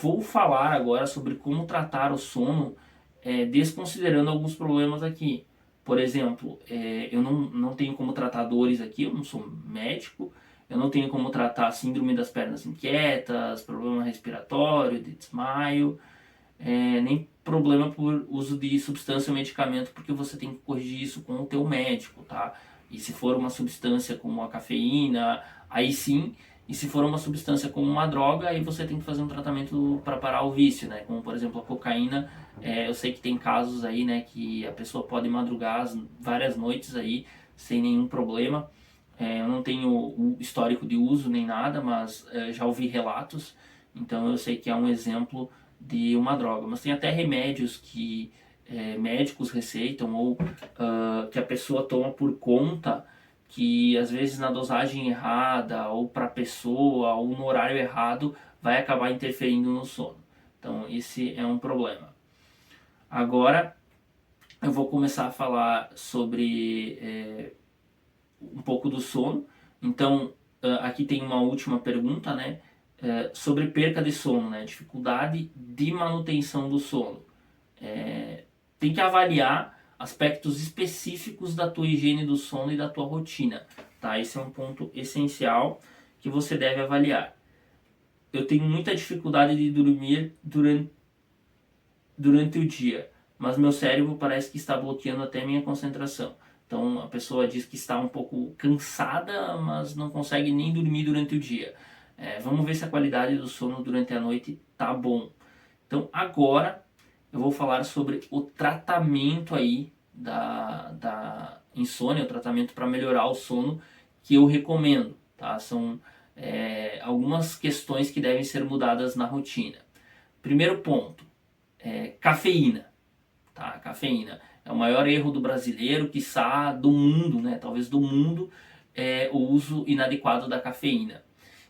Vou falar agora sobre como tratar o sono, desconsiderando alguns problemas aqui. Por exemplo, eu não tenho como tratar dores aqui, eu não sou médico, eu não tenho como tratar síndrome das pernas inquietas, problema respiratório, de desmaio, nem problema por uso de substância ou medicamento, porque você tem que corrigir isso com o teu médico, tá? E se for uma substância como a cafeína, aí sim. E se for uma substância como uma droga, aí você tem que fazer um tratamento para parar o vício, né? Como por exemplo a cocaína, eu sei que tem casos aí, né, que a pessoa pode madrugar várias noites aí sem nenhum problema. Eu não tenho o histórico de uso nem nada, mas já ouvi relatos, então eu sei que é um exemplo de uma droga. Mas tem até remédios que médicos receitam ou que a pessoa toma por conta, que às vezes na dosagem errada ou para a pessoa ou no horário errado vai acabar interferindo no sono. Então esse é um problema. Agora eu vou começar a falar sobre um pouco do sono. Então, aqui tem uma última pergunta, né? Sobre perca de sono, né? Dificuldade de manutenção do sono. Tem que avaliar aspectos específicos da tua higiene do sono e da tua rotina, tá? Esse é um ponto essencial que você deve avaliar. Eu tenho muita dificuldade de dormir durante o dia, mas meu cérebro parece que está bloqueando até minha concentração. Então a pessoa diz que está um pouco cansada, mas não consegue nem dormir durante o dia. Vamos ver se a qualidade do sono durante a noite tá bom. Então agora eu vou falar sobre o tratamento aí da insônia, o tratamento para melhorar o sono que eu recomendo, tá? São algumas questões que devem ser mudadas na rotina. Primeiro ponto, cafeína. Tá? Cafeína é o maior erro do brasileiro, quiçá do mundo, né? Talvez do mundo, o uso inadequado da cafeína.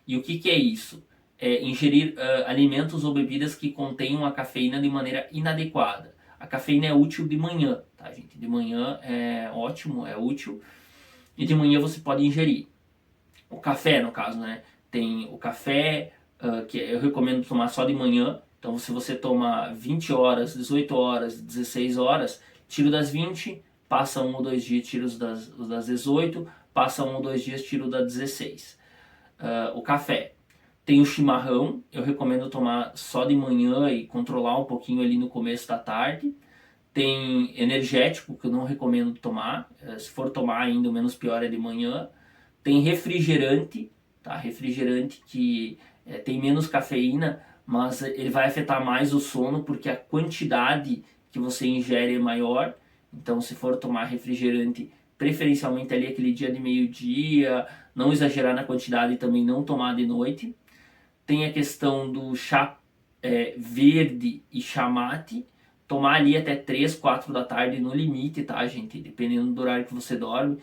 E o que é isso? Ingerir alimentos ou bebidas que contenham a cafeína de maneira inadequada. A cafeína é útil de manhã, tá, gente? De manhã é ótimo, é útil. E de manhã você pode ingerir. O café, no caso, né? Tem o café, que eu recomendo tomar só de manhã. Então, se você toma 20 horas, 18 horas, 16 horas, tiro das 20, passa 1 ou 2 dias, tiro das 18, passa 1 ou 2 dias, tiro das 16. O café. Tem o chimarrão, eu recomendo tomar só de manhã e controlar um pouquinho ali no começo da tarde. Tem energético, que eu não recomendo tomar, se for tomar ainda o menos pior é de manhã. Tem refrigerante, tá? Refrigerante que tem menos cafeína, mas ele vai afetar mais o sono porque a quantidade que você ingere é maior. Então, se for tomar refrigerante, preferencialmente ali aquele dia de meio-dia, não exagerar na quantidade e também não tomar de noite. Tem a questão do chá verde e chá mate, tomar ali até 3, 4 da tarde no limite, tá, gente? Dependendo do horário que você dorme,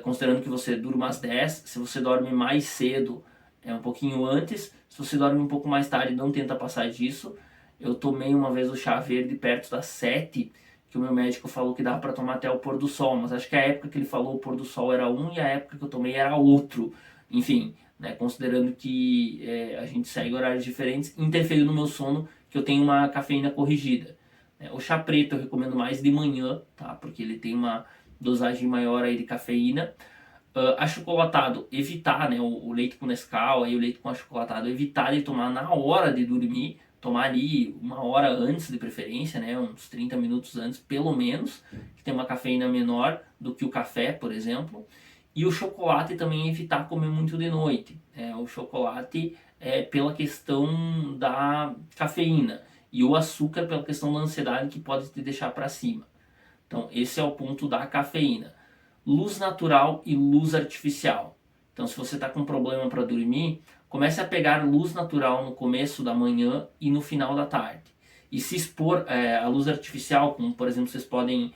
considerando que você durma às 10, se você dorme mais cedo, um pouquinho antes, se você dorme um pouco mais tarde, não tenta passar disso. Eu tomei uma vez o chá verde perto das 7, que o meu médico falou que dava para tomar até o pôr do sol, mas acho que a época que ele falou o pôr do sol era um e a época que eu tomei era outro. Enfim, né, considerando que a gente segue horários diferentes, interferiu no meu sono, que eu tenho uma cafeína corrigida. O chá preto eu recomendo mais de manhã, tá? Porque ele tem uma dosagem maior aí de cafeína. Achocolatado, evitar, né? O leite com Nescau, aí o leite com achocolatado, evitar de tomar na hora de dormir, tomar ali 1 hora antes de preferência, né? Uns 30 minutos antes, pelo menos, que tem uma cafeína menor do que o café, por exemplo. E o chocolate também evitar comer muito de noite. O chocolate é pela questão da cafeína e o açúcar pela questão da ansiedade que pode te deixar para cima. Então, esse é o ponto da cafeína. Luz natural e luz artificial. Então, se você está com problema para dormir, comece a pegar luz natural no começo da manhã e no final da tarde. E se expor à luz artificial, como por exemplo vocês podem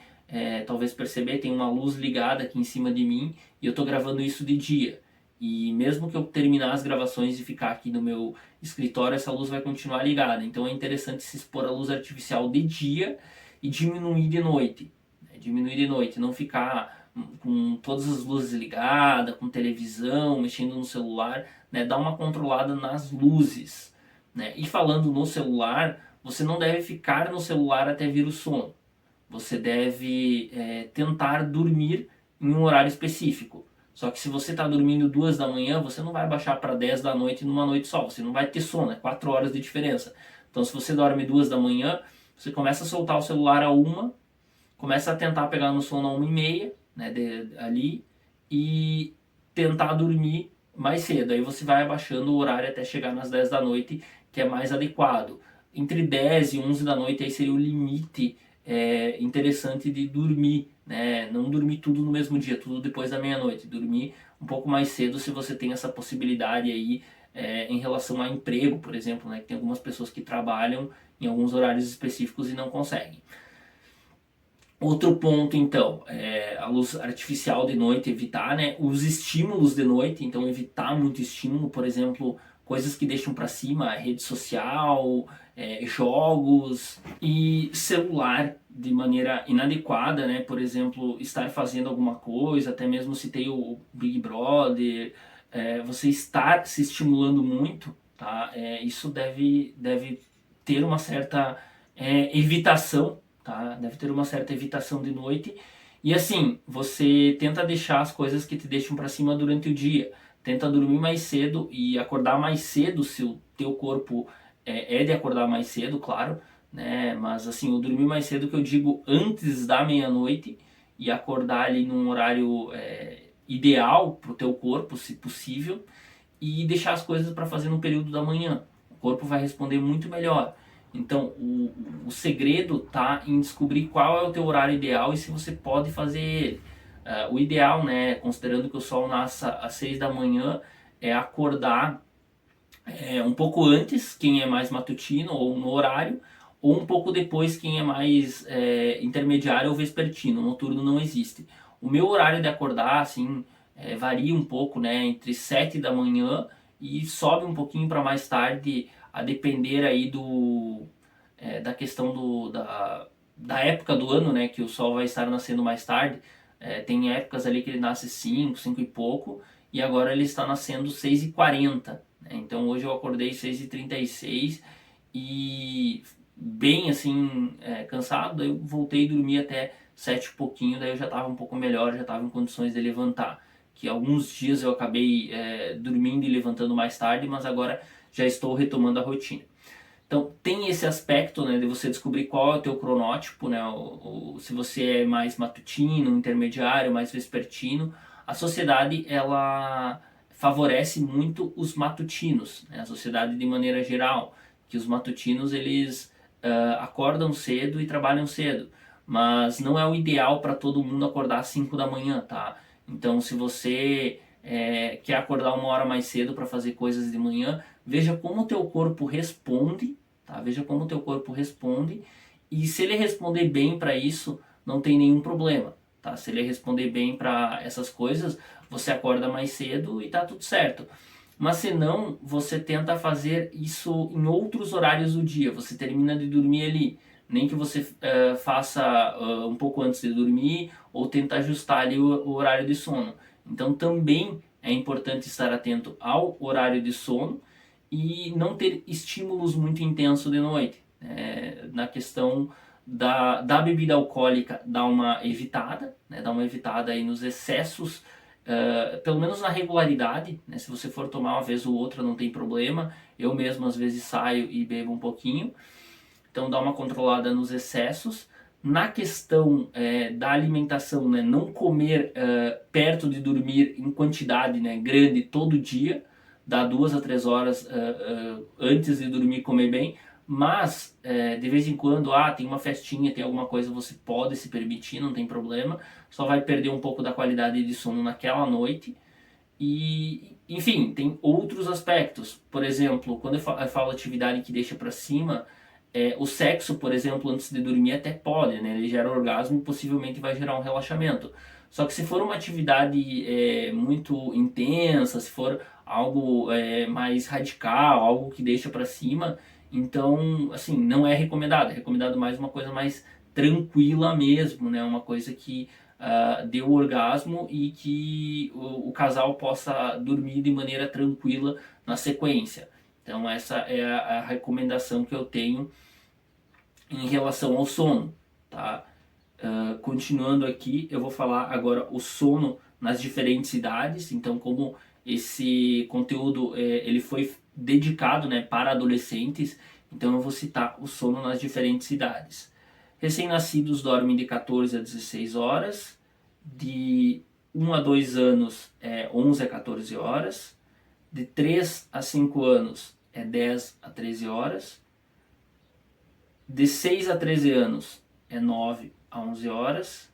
talvez perceber, tem uma luz ligada aqui em cima de mim e eu estou gravando isso de dia. E mesmo que eu terminar as gravações e ficar aqui no meu escritório, essa luz vai continuar ligada. Então é interessante se expor à luz artificial de dia e diminuir de noite. Diminuir de noite, não ficar com todas as luzes ligadas, com televisão, mexendo no celular, né? Dá uma controlada nas luzes, né? E falando no celular, você não deve ficar no celular até vir o sono. Você deve tentar dormir em um horário específico. Só que se você está dormindo 2 da manhã, você não vai baixar para 10 da noite numa noite só. Você não vai ter sono, é 4 horas de diferença. Então se você dorme 2 da manhã, você começa a soltar o celular a 1, começa a tentar pegar no sono a 1h30, né, ali, e tentar dormir mais cedo. Aí você vai abaixando o horário até chegar nas 10 da noite, que é mais adequado. Entre 10 e 11 da noite aí seria o limite interessante de dormir, né? Não dormir tudo no mesmo dia, tudo depois da meia-noite. Dormir um pouco mais cedo se você tem essa possibilidade aí em relação a emprego, por exemplo, né? Que tem algumas pessoas que trabalham em alguns horários específicos e não conseguem. Outro ponto, então, a luz artificial de noite, evitar, né? Os estímulos de noite, então evitar muito estímulo, por exemplo, coisas que deixam para cima, rede social, jogos e celular de maneira inadequada, né? Por exemplo, estar fazendo alguma coisa, até mesmo se tem o Big Brother, você estar se estimulando muito, tá? Isso deve ter uma certa evitação, tá? Deve ter uma certa evitação de noite. E assim, você tenta deixar as coisas que te deixam para cima durante o dia. Tenta dormir mais cedo e acordar mais cedo se o teu corpo é de acordar mais cedo, claro, né? Mas assim, o dormir mais cedo que eu digo antes da meia-noite e acordar ali num horário ideal pro teu corpo, se possível, e deixar as coisas para fazer no período da manhã. O corpo vai responder muito melhor. Então, o segredo tá em descobrir qual é o teu horário ideal e se você pode fazer ele. O ideal, né, considerando que o sol nasça às 6 da manhã, é acordar um pouco antes, quem é mais matutino ou no horário, ou um pouco depois, quem é mais intermediário ou vespertino. Noturno não existe. O meu horário de acordar, assim, varia um pouco, né, entre 7 da manhã e sobe um pouquinho para mais tarde, a depender aí da questão da época do ano, né, que o sol vai estar nascendo mais tarde. Tem épocas ali que ele nasce 5, 5 e pouco, e agora ele está nascendo 6h40. Né? Então hoje eu acordei 6h36 e bem assim, cansado, daí eu voltei a dormir até 7 e pouquinho, daí eu já estava um pouco melhor, já estava em condições de levantar. Que alguns dias eu acabei dormindo e levantando mais tarde, mas agora já estou retomando a rotina. Então tem esse aspecto, né, de você descobrir qual é o teu cronótipo, né, se você é mais matutino, intermediário, mais vespertino. A sociedade ela favorece muito os matutinos, né, a sociedade de maneira geral, que os matutinos eles acordam cedo e trabalham cedo, mas não é o ideal para todo mundo acordar às 5 da manhã, tá? Então se você quer acordar uma hora mais cedo para fazer coisas de manhã, veja como o teu corpo responde, tá? Veja como o teu corpo responde e se ele responder bem para isso, não tem nenhum problema, tá? Se ele responder bem para essas coisas, você acorda mais cedo e tá tudo certo. Mas se não, você tenta fazer isso em outros horários do dia. Você termina de dormir ali, nem que você faça um pouco antes de dormir ou tenta ajustar ali o horário de sono. Então também é importante estar atento ao horário de sono e não ter estímulos muito intensos de noite. Na questão da bebida alcoólica, dá uma evitada, né? Dá uma evitada aí nos excessos, pelo menos na regularidade, né? Se você for tomar uma vez ou outra não tem problema. Eu mesmo às vezes saio e bebo um pouquinho. Então dá uma controlada nos excessos. Na questão da alimentação, né, não comer perto de dormir em quantidade, né, grande todo dia, dá 2 a 3 horas antes de dormir comer bem, mas de vez em quando, tem uma festinha, tem alguma coisa, você pode se permitir, não tem problema, só vai perder um pouco da qualidade de sono naquela noite. E, enfim, tem outros aspectos. Por exemplo, quando eu falo atividade que deixa para cima, o sexo, por exemplo, antes de dormir até pode, né? Ele gera orgasmo e possivelmente vai gerar um relaxamento. Só que se for uma atividade muito intensa, se for algo mais radical, algo que deixa para cima, então, assim, não é recomendado. É recomendado mais uma coisa mais tranquila mesmo, né? Uma coisa que dê o orgasmo e que o casal possa dormir de maneira tranquila na sequência. Então essa é a recomendação que eu tenho em relação ao sono, tá? Continuando aqui, eu vou falar agora o sono nas diferentes idades. Então, como esse conteúdo ele foi dedicado, né, para adolescentes, então eu vou citar o sono nas diferentes idades. Recém-nascidos dormem de 14 a 16 horas, de 1 a 2 anos é 11 a 14 horas, de 3 a 5 anos é 10 a 13 horas, de 6 a 13 anos é 9 a 11 horas,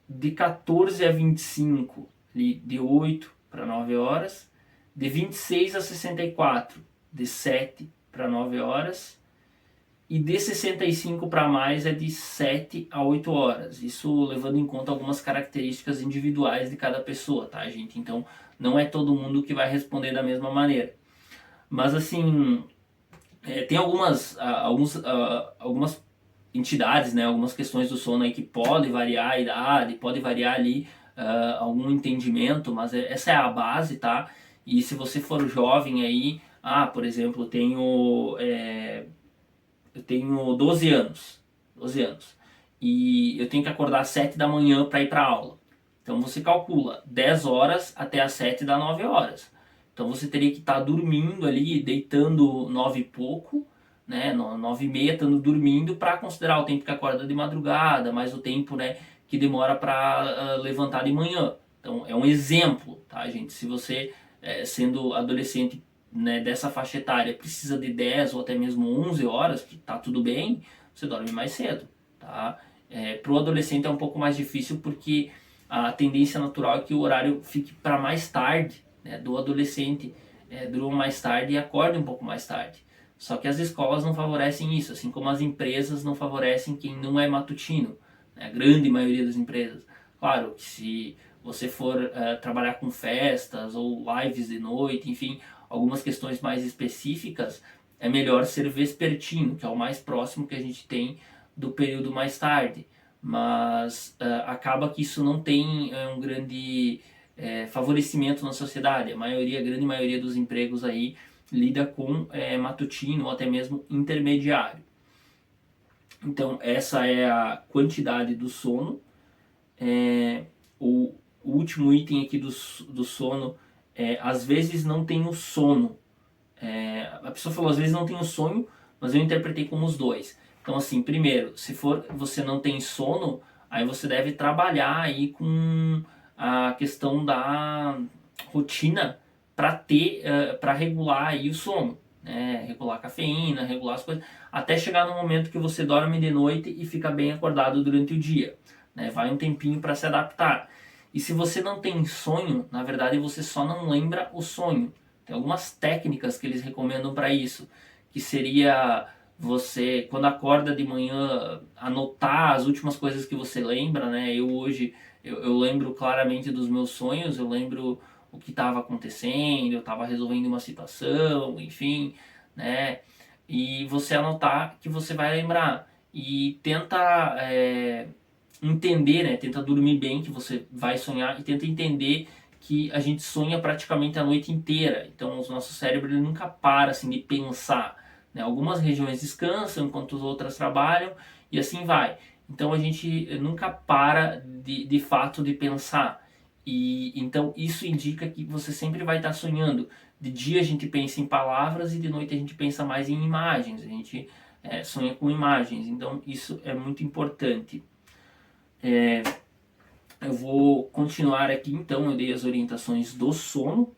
de 14 a 25, de 8 para 9 horas, de 26 a 64, de 7 para 9 horas, e de 65 para mais é de 7 a 8 horas. Isso levando em conta algumas características individuais de cada pessoa, tá, gente? Então, não é todo mundo que vai responder da mesma maneira. Mas, assim, tem algumas entidades, né, algumas questões do sono aí que podem variar a idade, pode variar ali algum entendimento, mas essa é a base, tá? E se você for jovem aí, por exemplo, eu tenho 12 anos, e eu tenho que acordar às 7 da manhã para ir para aula. Então você calcula 10 horas até às 7 dá 9 horas. Então você teria que estar dormindo ali, deitando 9 e pouco, né, 9 e meia, estando dormindo, para considerar o tempo que acorda de madrugada, mais o tempo, né, que demora para levantar de manhã. Então é um exemplo, tá, gente? Se você, sendo adolescente, né, dessa faixa etária, precisa de 10 ou até mesmo 11 horas, que tá tudo bem, você dorme mais cedo, tá? Para o adolescente é um pouco mais difícil, porque a tendência natural é que o horário fique para mais tarde, né, do adolescente, durma mais tarde e acorda um pouco mais tarde. Só que as escolas não favorecem isso, assim como as empresas não favorecem quem não é matutino, né, a grande maioria das empresas. Claro que se você for trabalhar com festas ou lives de noite, enfim, algumas questões mais específicas, é melhor ser vespertino, que é o mais próximo que a gente tem do período mais tarde. Mas acaba que isso não tem um grande favorecimento na sociedade. A grande maioria dos empregos aí lida com matutino ou até mesmo intermediário. Então essa é a quantidade do sono. O último item aqui do sono às vezes não tem o sono. A pessoa falou às vezes não tem o sonho, mas eu interpretei como os dois. Então assim, primeiro, se for você não tem sono, aí você deve trabalhar aí com a questão da rotina para ter, para regular aí o sono, né? Regular a cafeína, regular as coisas, até chegar no momento que você dorme de noite e fica bem acordado durante o dia, né? Vai um tempinho para se adaptar. E se você não tem sonho, na verdade você só não lembra o sonho. Tem algumas técnicas que eles recomendam para isso, que seria você, quando acorda de manhã, anotar as últimas coisas que você lembra, né? Eu lembro claramente dos meus sonhos, eu lembro o que estava acontecendo, eu estava resolvendo uma situação, enfim, né? E você anotar que você vai lembrar. E tenta entender, né? Tenta dormir bem, que você vai sonhar, e tenta entender que a gente sonha praticamente a noite inteira. Então o nosso cérebro ele nunca para assim, de pensar, né? Algumas regiões descansam enquanto as outras trabalham, e assim vai. Então a gente nunca para de fato de pensar. E então isso indica que você sempre vai estar sonhando. De dia a gente pensa em palavras e de noite a gente pensa mais em imagens. A gente sonha com imagens. Então isso é muito importante. Eu vou continuar aqui então. Eu dei as orientações do sono,